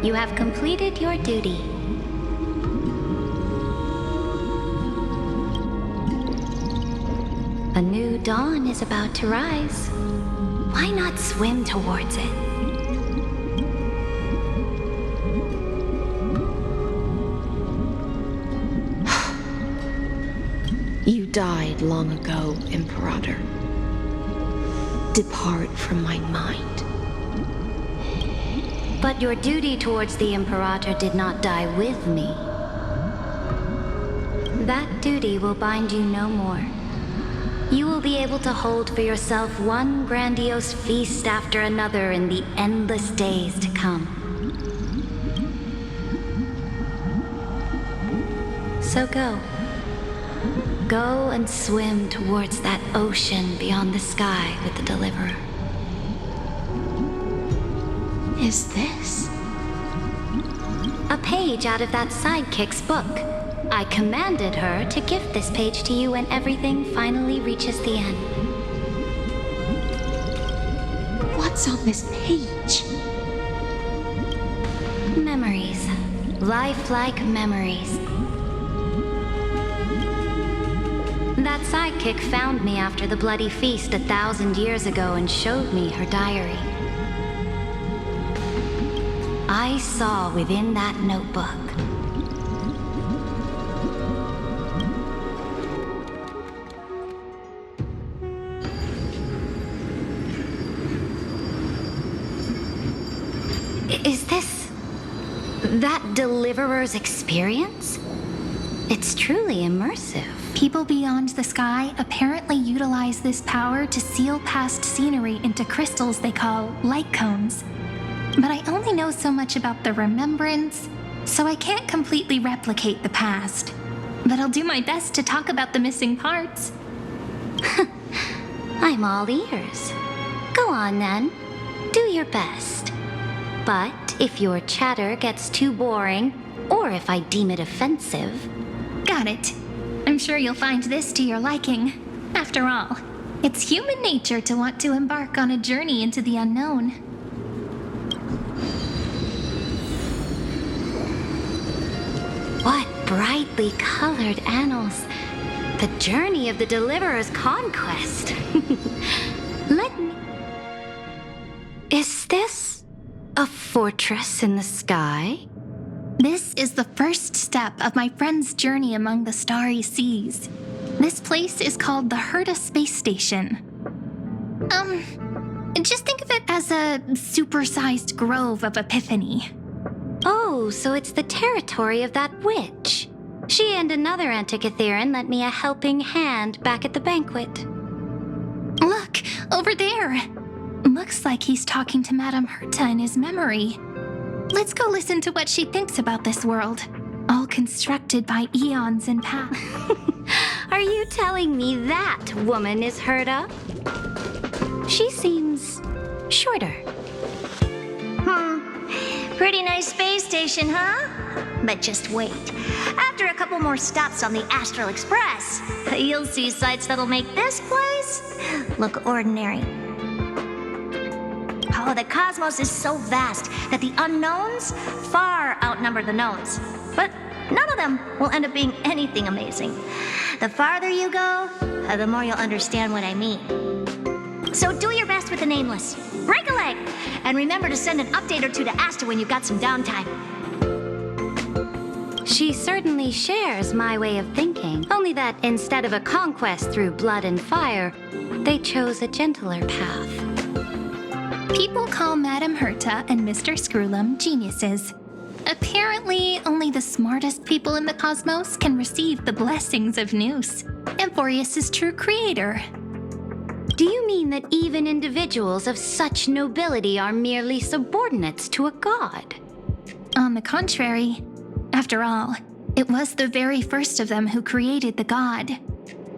You have completed your duty. A new dawn is about to rise. Why not swim towards it? You died long ago, Imperator. Depart from my mind. But your duty towards the Imperator did not die with me. That duty will bind you no more. You will be able to hold for yourself one grandiose feast after another in the endless days to come. So go. Go and swim towards that ocean beyond the sky with the Deliverer. Is this? A page out of that sidekick's book. I commanded her to gift this page to you when everything finally reaches the end. What's on this page? Memories. Lifelike memories. That sidekick found me after the bloody feast 1,000 years ago and showed me her diary. I saw within that notebook Is this that Deliverer's experience? It's truly immersive. People beyond the sky apparently utilize this power to seal past scenery into crystals they call light cones. But I only know so much about the remembrance, so I can't completely replicate the past. But I'll do my best to talk about the missing parts. I'm all ears. Go on then. Do your best. But if your chatter gets too boring, or if I deem it offensive... Got it. I'm sure you'll find this to your liking. After all, it's human nature to want to embark on a journey into the unknown. What brightly colored annals. The journey of the Deliverer's conquest. Let me... Is this a fortress in the sky? This is the first step of my friend's journey among the starry seas. This place is called the Herta Space Station. Just think of it as a supersized grove of Epiphany. Oh, so it's the territory of that witch. She and another Antikytherian lent me a helping hand back at the banquet. Look, over there. Looks like he's talking to Madame Herta in his memory. Let's go listen to what she thinks about this world, all constructed by eons in past. Are you telling me that woman is Herta? She seems shorter. Pretty nice space station, huh? But just wait. After a couple more stops on the Astral Express, you'll see sights that'll make this place look ordinary. Oh, the cosmos is so vast that the unknowns far outnumber the knowns. But none of them will end up being anything amazing. The farther you go, the more you'll understand what I mean. So do your best with the nameless. Break a leg! And remember to send an update or two to Asta when you've got some downtime. She certainly shares my way of thinking, only that instead of a conquest through blood and fire, they chose a gentler path. People call Madame Herta and Mr. Screwlum geniuses. Apparently, only the smartest people in the cosmos can receive the blessings of Nous, Amphorius' true creator. Do you mean that even individuals of such nobility are merely subordinates to a god? On the contrary, after all, it was the very first of them who created the god.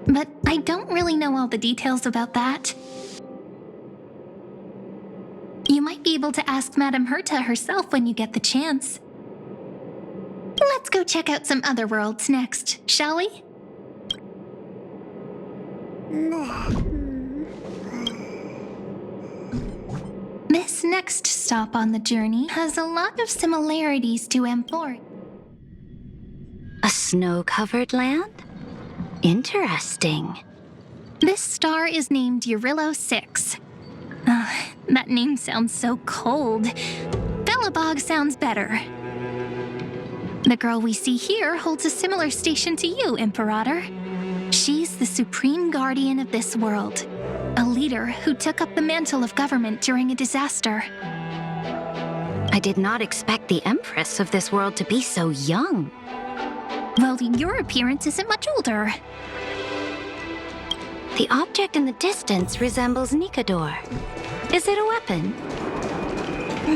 But I don't really know all the details about that. You might be able to ask Madame Herta herself when you get the chance. Let's go check out some other worlds next, shall we? This next stop on the journey has a lot of similarities to Amphor. A snow-covered land? Interesting. This star is named Eurillo 6. That name sounds so cold. Belobog sounds better. The girl we see here holds a similar station to you, Imperator. She's the supreme guardian of this world, a leader who took up the mantle of government during a disaster. I did not expect the Empress of this world to be so young. Well, your appearance isn't much older. The object in the distance resembles Nikador. Is it a weapon?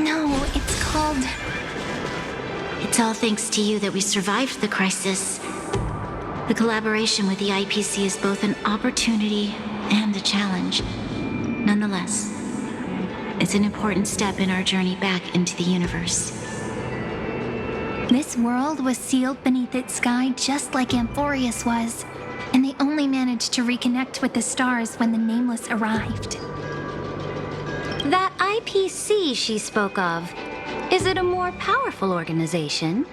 No, it's called... It's all thanks to you that we survived the crisis. The collaboration with the IPC is both an opportunity and a challenge. Nonetheless, it's an important step in our journey back into the universe. This world was sealed beneath its sky just like Amphorius was, and they only managed to reconnect with the stars when the Nameless arrived. That IPC she spoke of, is it a more powerful organization?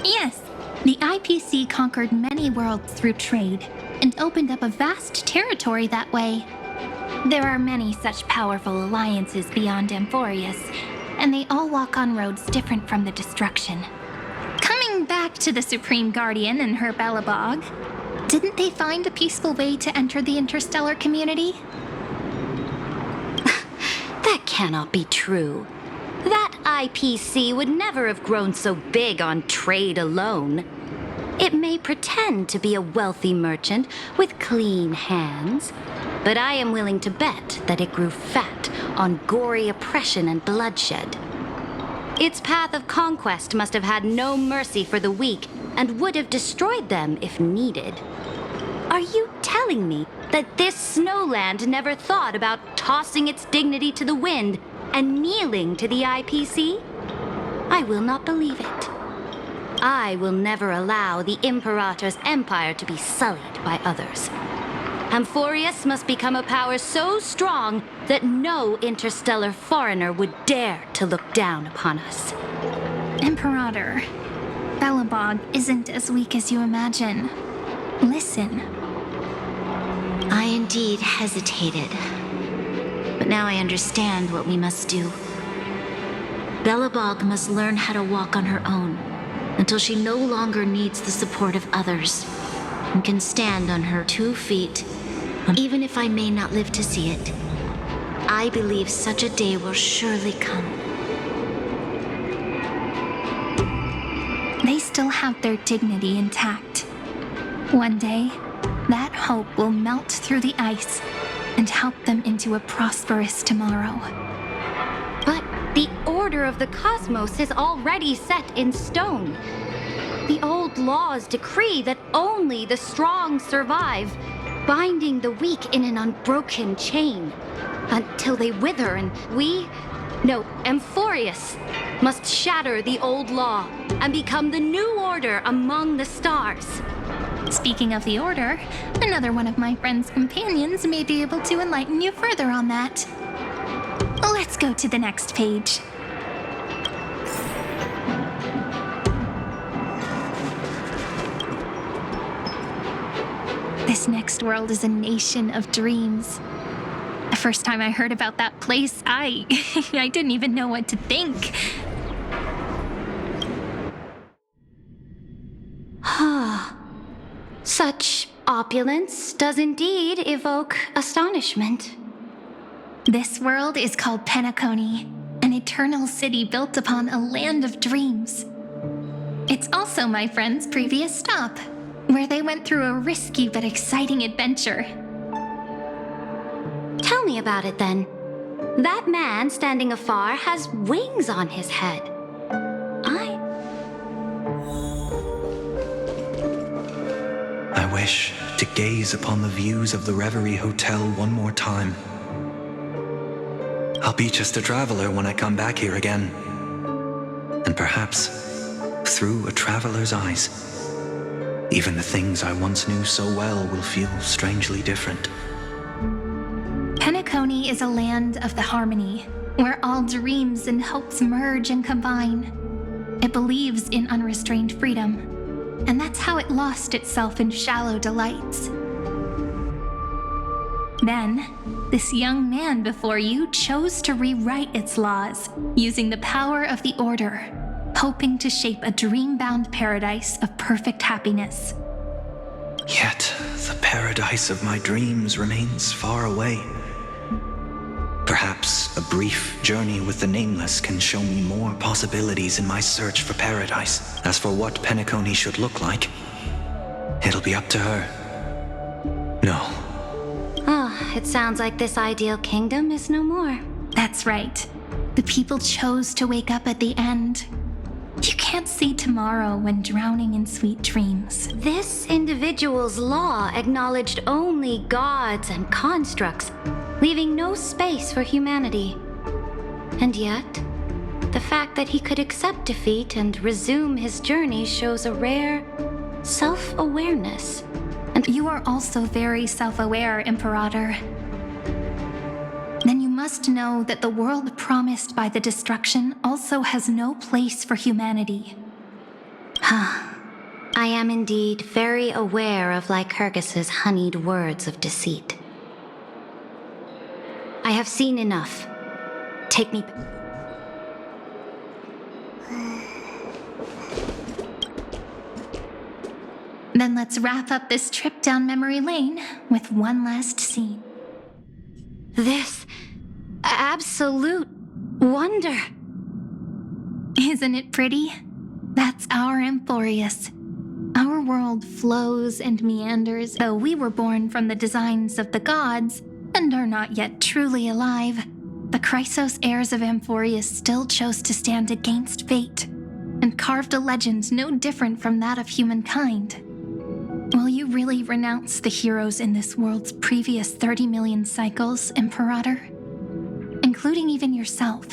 Yes, the IPC conquered many worlds through trade and opened up a vast territory that way. There are many such powerful alliances beyond Amphorius, and they all walk on roads different from the destruction. Coming back to the Supreme Guardian and her Belobog, didn't they find a peaceful way to enter the interstellar community? That cannot be true. That IPC would never have grown so big on trade alone. It may pretend to be a wealthy merchant with clean hands, but I am willing to bet that it grew fat on gory oppression and bloodshed. Its path of conquest must have had no mercy for the weak and would have destroyed them if needed. Are you telling me that this snowland never thought about tossing its dignity to the wind and kneeling to the IPC? I will not believe it. I will never allow the Imperator's empire to be sullied by others. Amphorius must become a power so strong that no interstellar foreigner would dare to look down upon us. Imperator, Belobog isn't as weak as you imagine. Listen. I indeed hesitated, but now I understand what we must do. Belobog must learn how to walk on her own until she no longer needs the support of others and can stand on her 2 feet. Even if I may not live to see it, I believe such a day will surely come. They still have their dignity intact. One day, that hope will melt through the ice and help them into a prosperous tomorrow. But the order of the cosmos is already set in stone. The old laws decree that only the strong survive, binding the weak in an unbroken chain until they wither, and Amphorius must shatter the old law and become the new order among the stars. Speaking of the Order, another one of my friend's companions may be able to enlighten you further on that. Let's go to the next page. This next world is a nation of dreams. The first time I heard about that place, I didn't even know what to think. Such opulence does indeed evoke astonishment. This world is called Penacony, an eternal city built upon a land of dreams. It's also my friend's previous stop, where they went through a risky but exciting adventure. Tell me about it then. That man standing afar has wings on his head. I wish to gaze upon the views of the Reverie Hotel one more time. I'll be just a traveler when I come back here again. And perhaps, through a traveler's eyes, even the things I once knew so well will feel strangely different. Penacony is a land of the harmony, where all dreams and hopes merge and combine. It believes in unrestrained freedom, and that's how it lost itself in shallow delights. Then, this young man before you chose to rewrite its laws, using the power of the Order, hoping to shape a dream-bound paradise of perfect happiness. Yet, the paradise of my dreams remains far away. Perhaps a brief journey with the Nameless can show me more possibilities in my search for paradise. As for what Penacony should look like, it'll be up to her. No. Oh, it sounds like this ideal kingdom is no more. That's right. The people chose to wake up at the end. You can't see tomorrow when drowning in sweet dreams. This individual's law acknowledged only gods and constructs, leaving no space for humanity. And yet, the fact that he could accept defeat and resume his journey shows a rare self-awareness. And you are also very self-aware, Imperator. Then you must know that the world promised by the destruction also has no place for humanity. I am indeed very aware of Lycurgus's honeyed words of deceit. I have seen enough. Take me. Then let's wrap up this trip down memory lane with one last scene. This absolute wonder. Isn't it pretty? That's our Emporius. Our world flows and meanders, though we were born from the designs of the gods and are not yet truly alive. The Chrysos heirs of Emporius still chose to stand against fate and carved a legend no different from that of humankind. Will you really renounce the heroes in this world's previous 30 million cycles, Imperator? Including even yourself.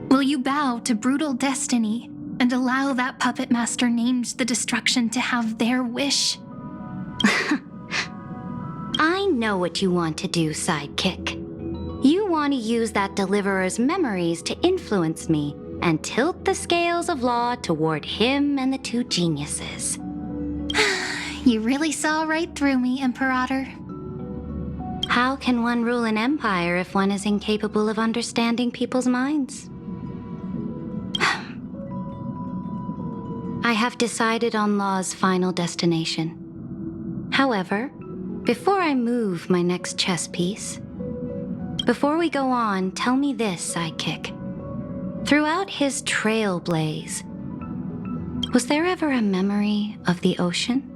Will you bow to brutal destiny and allow that puppet master named the destruction to have their wish? I know what you want to do, sidekick. You want to use that deliverer's memories to influence me and tilt the scales of law toward him and the two geniuses. You really saw right through me, Imperator. How can one rule an empire if one is incapable of understanding people's minds? I have decided on Law's final destination. However, before I move my next chess piece, before we go on, tell me this, sidekick. Throughout his trailblaze, was there ever a memory of the ocean?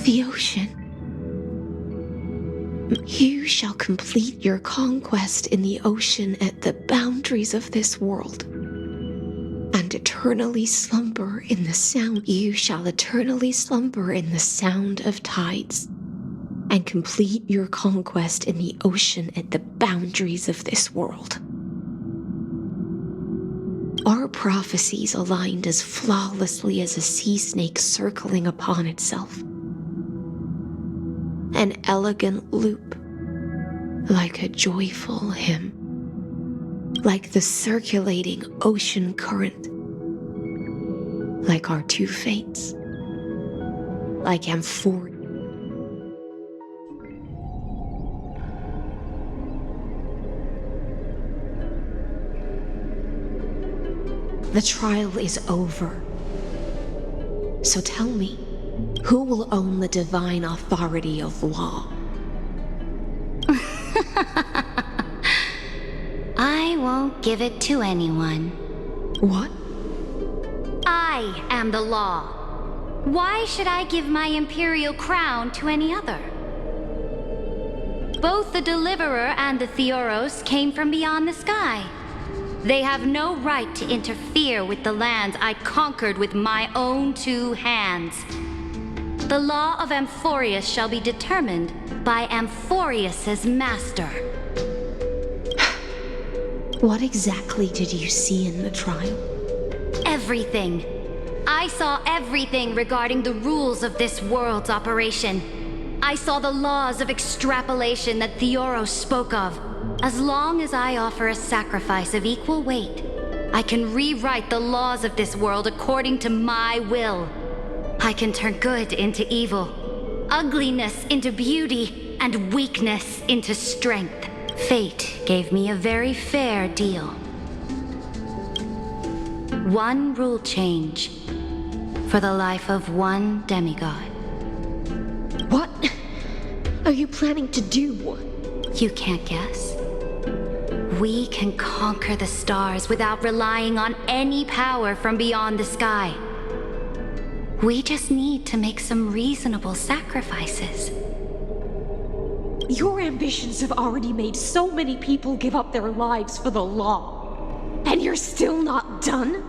The ocean. You shall complete your conquest in the ocean at the boundaries of this world, and eternally slumber in the sound. You shall eternally slumber in the sound of tides, and complete your conquest in the ocean at the boundaries of this world. Our prophecies aligned as flawlessly as a sea snake circling upon itself. An elegant loop, like a joyful hymn, like the circulating ocean current, like our two fates, like Amphoria. The trial is over. So tell me, who will own the divine authority of law? I won't give it to anyone. What? I am the law. Why should I give my imperial crown to any other? Both the Deliverer and the Theoros came from beyond the sky. They have no right to interfere with the lands I conquered with my own 2 hands. The law of Amphorius shall be determined by Amphorius's master. What exactly did you see in the trial? Everything. I saw everything regarding the rules of this world's operation. I saw the laws of extrapolation that Theoros spoke of. As long as I offer a sacrifice of equal weight, I can rewrite the laws of this world according to my will. I can turn good into evil, ugliness into beauty, and weakness into strength. Fate gave me a very fair deal. 1 rule change for the life of 1 demigod. What are you planning to do? You can't guess? We can conquer the stars without relying on any power from beyond the sky. We just need to make some reasonable sacrifices. Your ambitions have already made so many people give up their lives for the law. And you're still not done?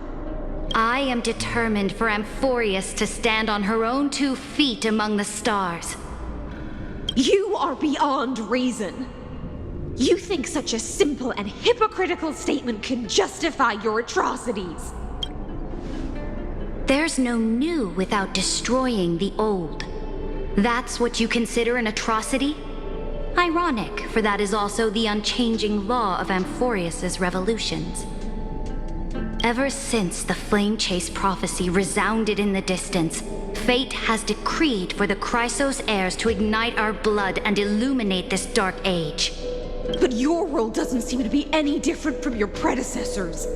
I am determined for Amphorius to stand on her own 2 feet among the stars. You are beyond reason. You think such a simple and hypocritical statement can justify your atrocities. There's no new without destroying the old. That's what you consider an atrocity? Ironic, for that is also the unchanging law of Amphorius's revolutions. Ever since the Flame Chase prophecy resounded in the distance, fate has decreed for the Chrysos heirs to ignite our blood and illuminate this dark age. But your world doesn't seem to be any different from your predecessors.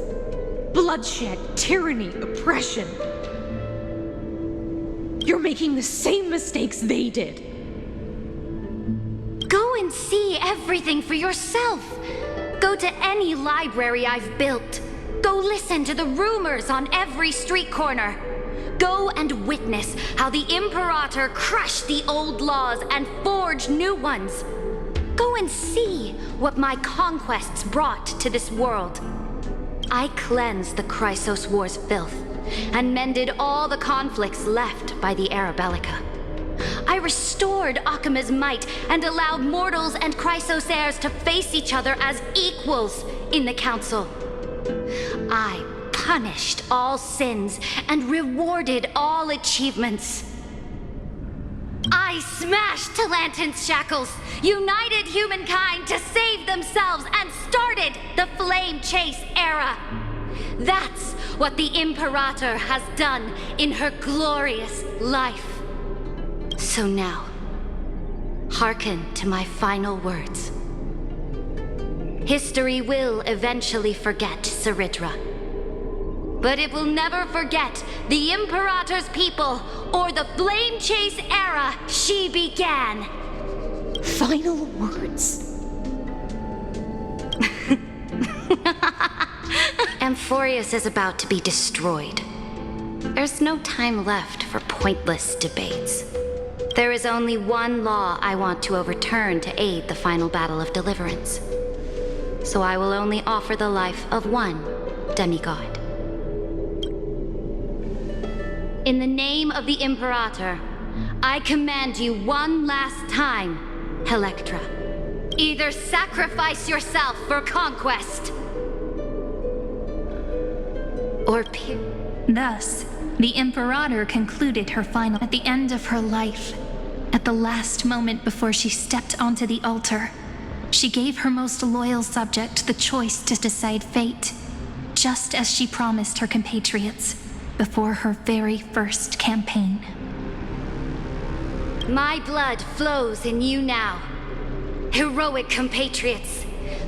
Bloodshed, tyranny, oppression. You're making the same mistakes they did. Go and see everything for yourself. Go to any library I've built. Go listen to the rumors on every street corner. Go and witness how the Imperator crushed the old laws and forged new ones. Go and see what my conquests brought to this world. I cleansed the Chrysos War's filth and mended all the conflicts left by the Era Bellica. I restored Akima's might and allowed mortals and Chrysos heirs to face each other as equals in the Council. I punished all sins and rewarded all achievements. I smashed Talantin's shackles, united humankind to save themselves, and started the Flame Chase era. That's what the Imperator has done in her glorious life. So now, hearken to my final words. History will eventually forget Saridra, but it will never forget the Imperator's people or the Flame Chase era she began. Final words? Amphorius is about to be destroyed. There's no time left for pointless debates. There is only one law I want to overturn to aid the final battle of deliverance. So I will only offer the life of 1 demigod. In the name of the Imperator, I command you one last time, Electra. Either sacrifice yourself for conquest, or Thus, the Imperator concluded her final at the end of her life. At the last moment before she stepped onto the altar, she gave her most loyal subject the choice to decide fate, just as she promised her compatriots before her very first campaign. My blood flows in you now. Heroic compatriots,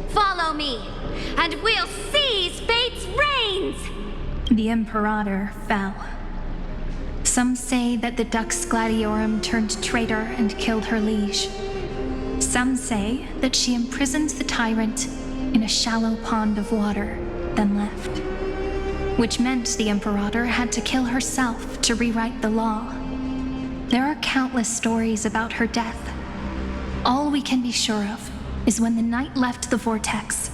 follow me, and we'll seize fate's reins! The Imperator fell. Some say that the Dux Gladiorum turned traitor and killed her liege. Some say that she imprisoned the tyrant in a shallow pond of water, then left. Which meant the Imperator had to kill herself to rewrite the law. There are countless stories about her death. All we can be sure of is when the knight left the vortex,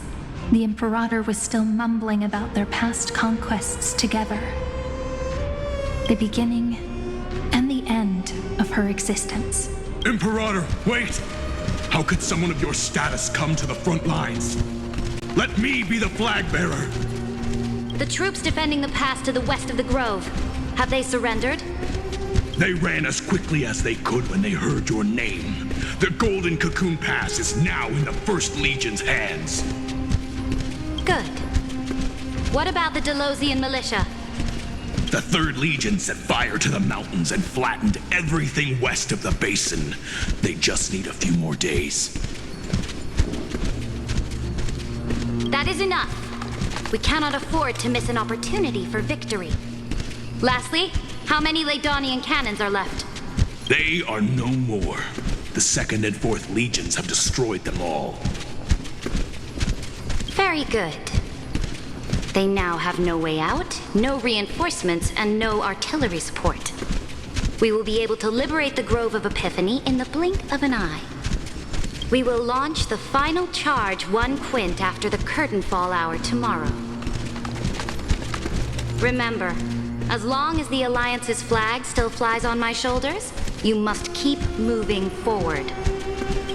the Imperator was still mumbling about their past conquests together. The beginning and the end of her existence. Imperator, wait! How could someone of your status come to the front lines? Let me be the flag bearer! The troops defending the pass to the west of the grove. Have they surrendered? They ran as quickly as they could when they heard your name. The Golden Cocoon Pass is now in the First Legion's hands. Good. What about the Delosian militia? The Third Legion set fire to the mountains and flattened everything west of the basin. They just need a few more days. That is enough. We cannot afford to miss an opportunity for victory. Lastly, how many Ladonian cannons are left? They are no more. The Second and Fourth Legions have destroyed them all. Very good. They now have no way out, no reinforcements, and no artillery support. We will be able to liberate the Grove of Epiphany in the blink of an eye. We will launch the final charge 1 quint after the curtain fall hour tomorrow. Remember, as long as the Alliance's flag still flies on my shoulders, you must keep moving forward.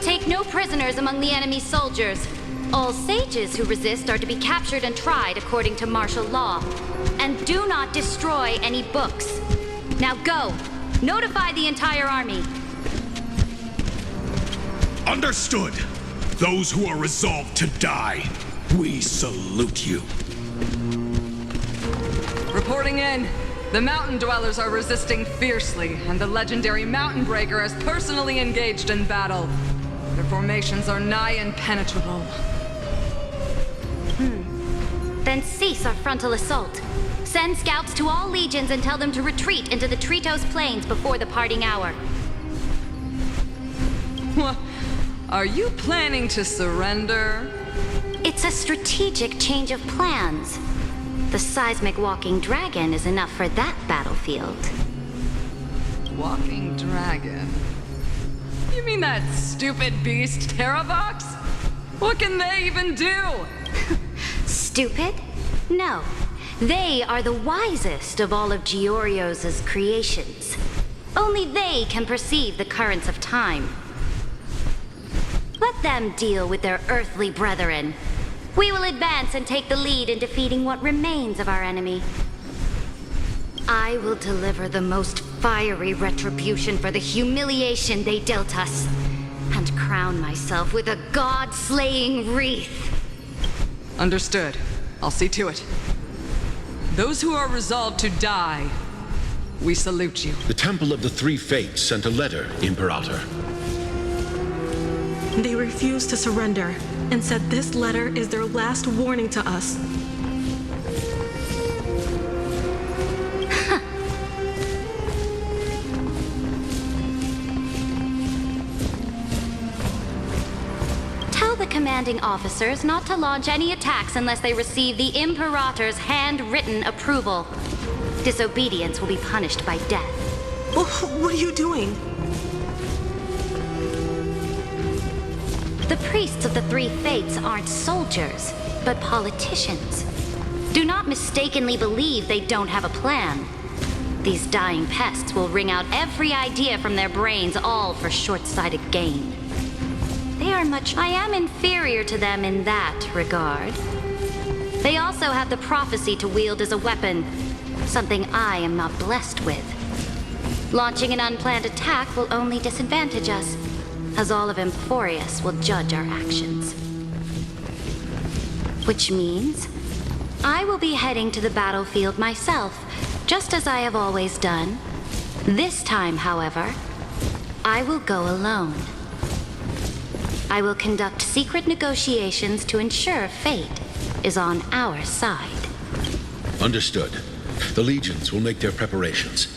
Take no prisoners among the enemy soldiers. All sages who resist are to be captured and tried according to martial law. And do not destroy any books. Now go! Notify the entire army. Understood. Those who are resolved to die, we salute you. Reporting in. The mountain dwellers are resisting fiercely, and the legendary Mountain Breaker has personally engaged in battle. Their formations are nigh impenetrable. Then cease our frontal assault. Send scouts to all legions and tell them to retreat into the Tritos Plains before the parting hour. What? Are you planning to surrender? It's a strategic change of plans. The seismic walking dragon is enough for that battlefield. Walking dragon? You mean that stupid beast, Terravox? What can they even do? Stupid? No. They are the wisest of all of Giorio's creations. Only they can perceive the currents of time. Let them deal with their earthly brethren. We will advance and take the lead in defeating what remains of our enemy. I will deliver the most fiery retribution for the humiliation they dealt us, and crown myself with a god-slaying wreath. Understood. I'll see to it. Those who are resolved to die, we salute you. The Temple of the Three Fates sent a letter, Imperator. They refused to surrender and said this letter is their last warning to us. Tell the commanding officers not to launch any attacks unless they receive the Imperator's handwritten approval. Disobedience will be punished by death. What are you doing? The priests of the Three Fates aren't soldiers, but politicians. Do not mistakenly believe they don't have a plan. These dying pests will wring out every idea from their brains, all for short-sighted gain. I am inferior to them in that regard. They also have the prophecy to wield as a weapon, something I am not blessed with. Launching an unplanned attack will only disadvantage us, as all of Emphorius will judge our actions. Which means I will be heading to the battlefield myself, just as I have always done. This time, however, I will go alone. I will conduct secret negotiations to ensure fate is on our side. Understood. The legions will make their preparations.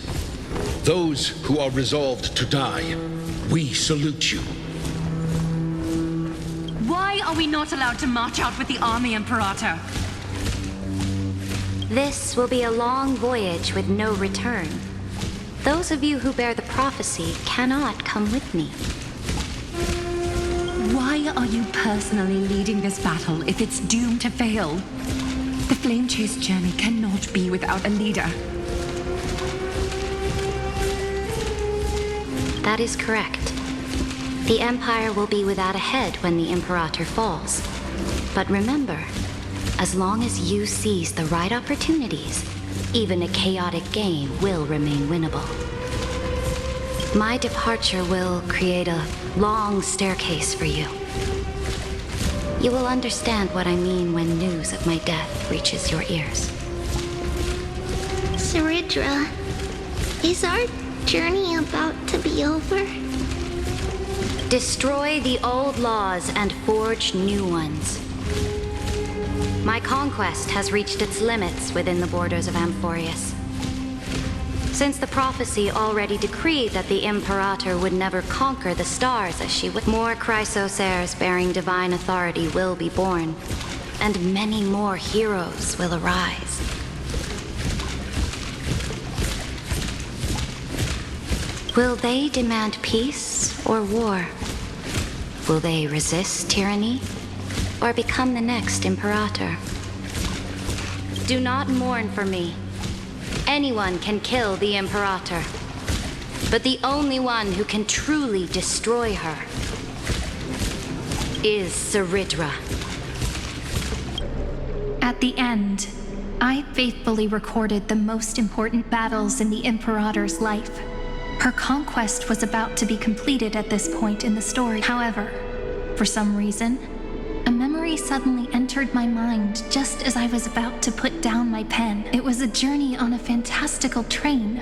Those who are resolved to die, we salute you. Why are we not allowed to march out with the army, Imperator? This will be a long voyage with no return. Those of you who bear the prophecy cannot come with me. Why are you personally leading this battle if it's doomed to fail? The Flame Chase journey cannot be without a leader. That is correct. The Empire will be without a head when the Imperator falls. But remember, as long as you seize the right opportunities, even a chaotic game will remain winnable. My departure will create a long staircase for you. You will understand what I mean when news of my death reaches your ears. Seridra, is our journey about to be over? Destroy the old laws and forge new ones. My conquest has reached its limits within the borders of Amphorius. Since the prophecy already decreed that the Imperator would never conquer the stars as she would, more Chrysos heirs bearing divine authority will be born, and many more heroes will arise. Will they demand peace or war? Will they resist tyranny or become the next Imperator? Do not mourn for me. Anyone can kill the Imperator, but the only one who can truly destroy her is Seridra. At the end, I faithfully recorded the most important battles in the Imperator's life. Her conquest was about to be completed at this point in the story. However, for some reason, a memory suddenly entered my mind just as I was about to put down my pen. It was a journey on a fantastical train.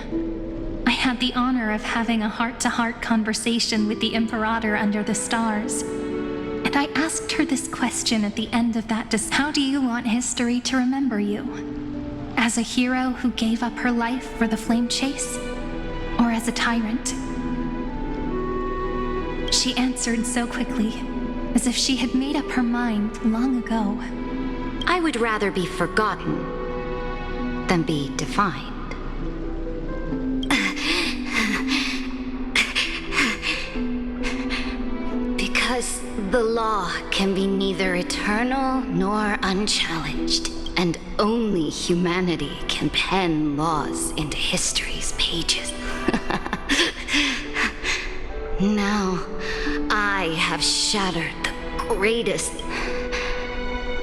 I had the honor of having a heart-to-heart conversation with the Imperator under the stars. And I asked her this question at the end of that how do you want history to remember you? As a hero who gave up her life for the Flame Chase? Or as a tyrant? She answered so quickly, as if she had made up her mind long ago. I would rather be forgotten than be defined. Because the law can be neither eternal nor unchallenged, and only humanity can pen laws into history's pages. Now, I have shattered the greatest.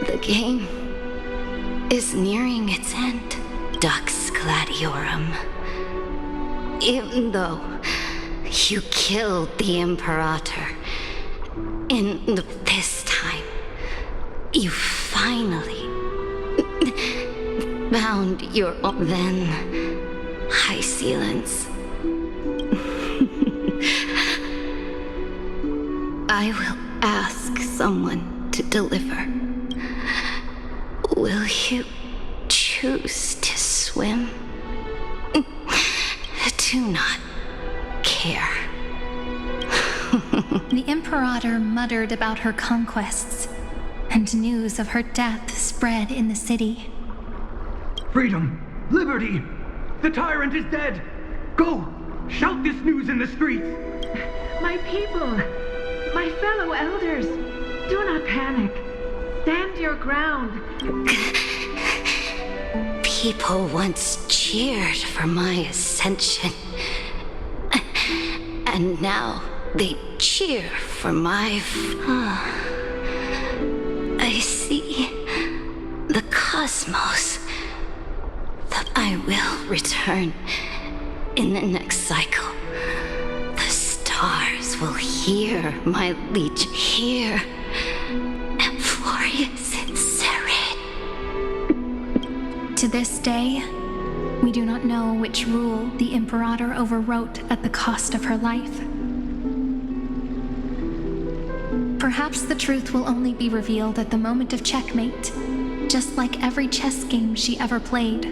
The game is nearing its end, Dux Gladiorum. Even though you killed the Imperator, this time, you finally found your then high sealants. I will ask someone to deliver. Will you choose to swim? Do not care. The Imperator muttered about her conquests, and news of her death spread in the city. Freedom! Liberty! The tyrant is dead! Go! Shout this news in the streets! My people, my fellow elders, do not panic. Stand your ground. People once cheered for my ascension, and now they cheer for my I see the cosmos. That I will return in the next cycle. The stars will hear my leech, hear Amphorius and Serid. To this day, we do not know which rule the Imperator overwrote at the cost of her life. Perhaps the truth will only be revealed at the moment of checkmate, just like every chess game she ever played.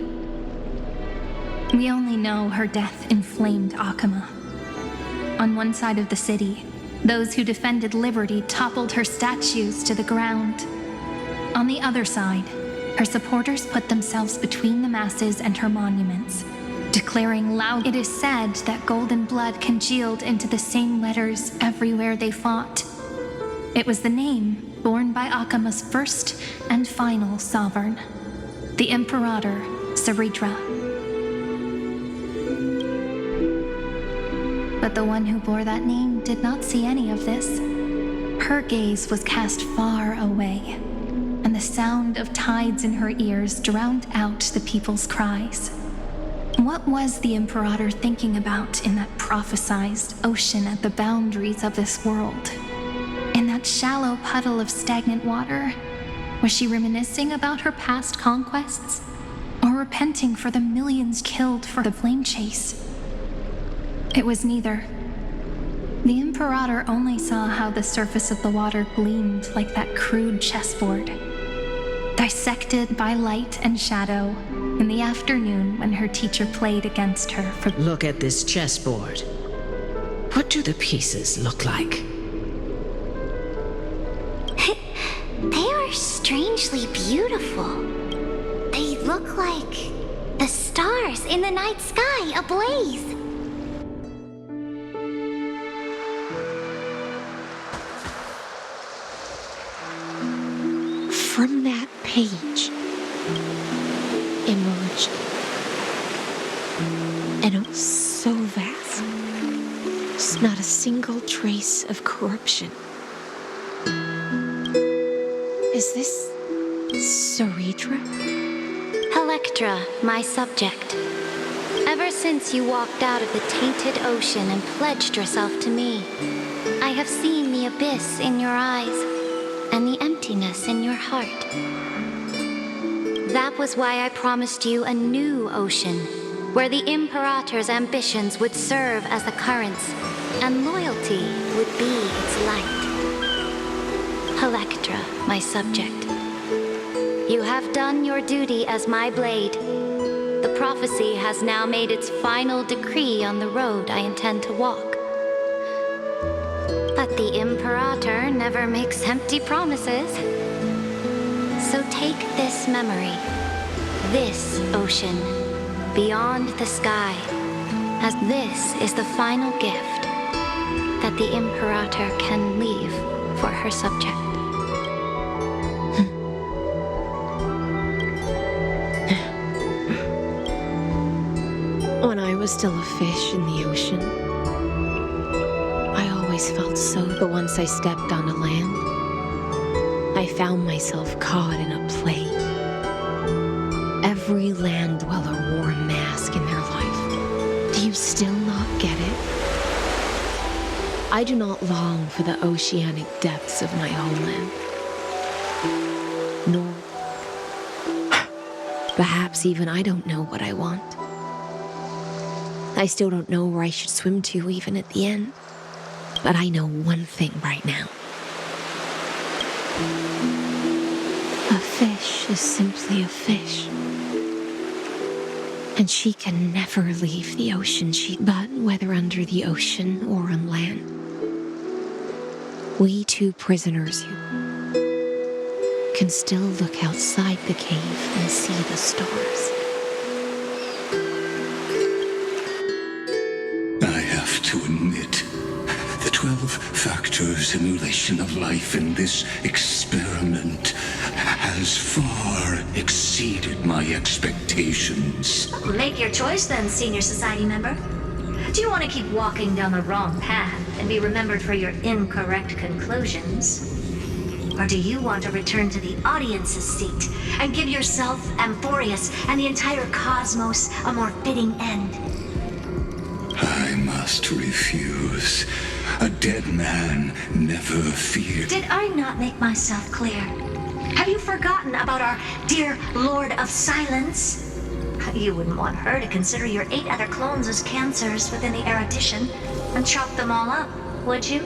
We only know her death inflamed Akama. On one side of the city, Those who defended liberty toppled her statues to the ground. On the other side, her supporters put themselves between the masses and her monuments, declaring loud, "It is said that golden blood congealed into the same letters everywhere they fought." It was the name borne by Akama's first and final sovereign, the Imperator Saridra. But the one who bore that name did not see any of this. Her gaze was cast far away, and the sound of tides in her ears drowned out the people's cries. What was the Imperator thinking about in that prophesized ocean at the boundaries of this world? In that shallow puddle of stagnant water? Was she reminiscing about her past conquests? Or repenting for the millions killed for the flame chase? It was neither. The Imperator only saw how the surface of the water gleamed like that crude chessboard, dissected by light and shadow in the afternoon when her teacher played against her for— Look at this chessboard. What do the pieces look like? They are strangely beautiful. They look like the stars in the night sky ablaze. From that page emerged, and it was so vast, there's not a single trace of corruption. Is this Saridra? Electra, my subject. Ever since you walked out of the tainted ocean and pledged yourself to me, I have seen the abyss in your eyes and the emptiness in your heart. That was why I promised you a new ocean, where the Imperator's ambitions would serve as the currents, and loyalty would be its light. Electra, my subject. You have done your duty as my blade. The prophecy has now made its final decree on the road I intend to walk. But the Imperator never makes empty promises. So take this memory, this ocean, beyond the sky, as this is the final gift that the Imperator can leave for her subject. When I was still a fish in the ocean, I always felt so. But once I stepped onto land, I found myself caught in a play. Every land dweller wore a mask in their life. Do you still not get it? I do not long for the oceanic depths of my homeland. Nor, perhaps even I don't know what I want. I still don't know where I should swim to even at the end. But I know one thing right now. A fish is simply a fish. And she can never leave the ocean. But whether under the ocean or on land, we two prisoners can still look outside the cave and see the stars. I have to admit, the 12-factor simulation of life in this experiment has far exceeded my expectations. Make your choice then, senior society member. Do you want to keep walking down the wrong path and be remembered for your incorrect conclusions? Or do you want to return to the audience's seat and give yourself, Amphorius, and the entire cosmos a more fitting end? I must refuse. A dead man never feared. Did I not make myself clear? Have you forgotten about our dear Lord of Silence? You wouldn't want her to consider your 8 other clones as cancers within the erudition and chop them all up, would you?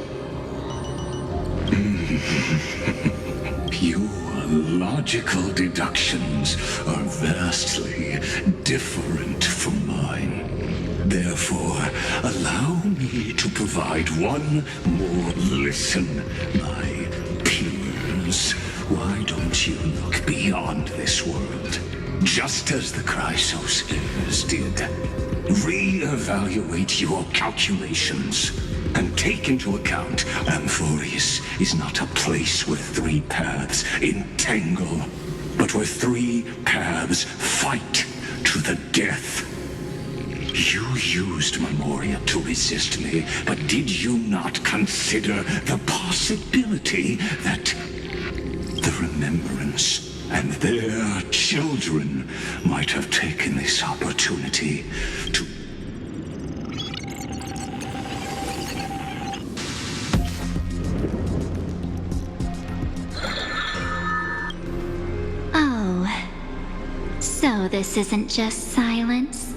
Your logical deductions are vastly different from mine. Therefore, allow me to provide one more lesson, my peers. Why don't you look beyond this world? Just as the Chrysos heirs did. Re-evaluate your calculations and take into account Amphorius is not a place where three paths entangle, but where three paths fight to the death. You used Memoria to resist me, but did you not consider the possibility that the Remembrance and their children might have taken this opportunity to... Oh, so this isn't just silence.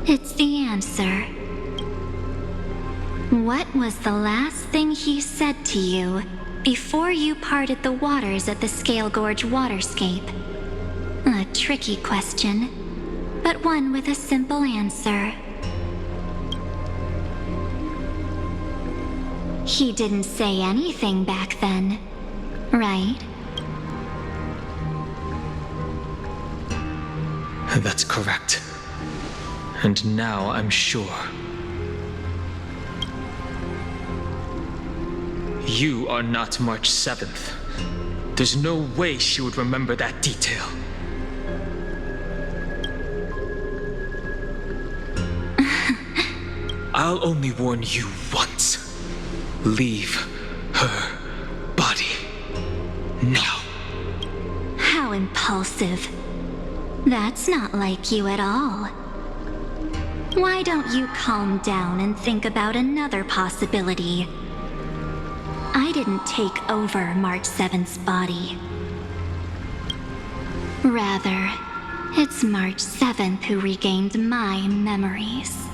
It's the answer. What was the last thing he said to you before you parted the waters at the Scale Gorge waterscape? A tricky question, but one with a simple answer. He didn't say anything back then, right? That's correct. And now I'm sure. You are not March 7th. There's no way she would remember that detail. I'll only warn you once. Leave her body now. How impulsive. That's not like you at all. Why don't you calm down and think about another possibility? I didn't take over March 7th's body. Rather, it's March 7th who regained my memories.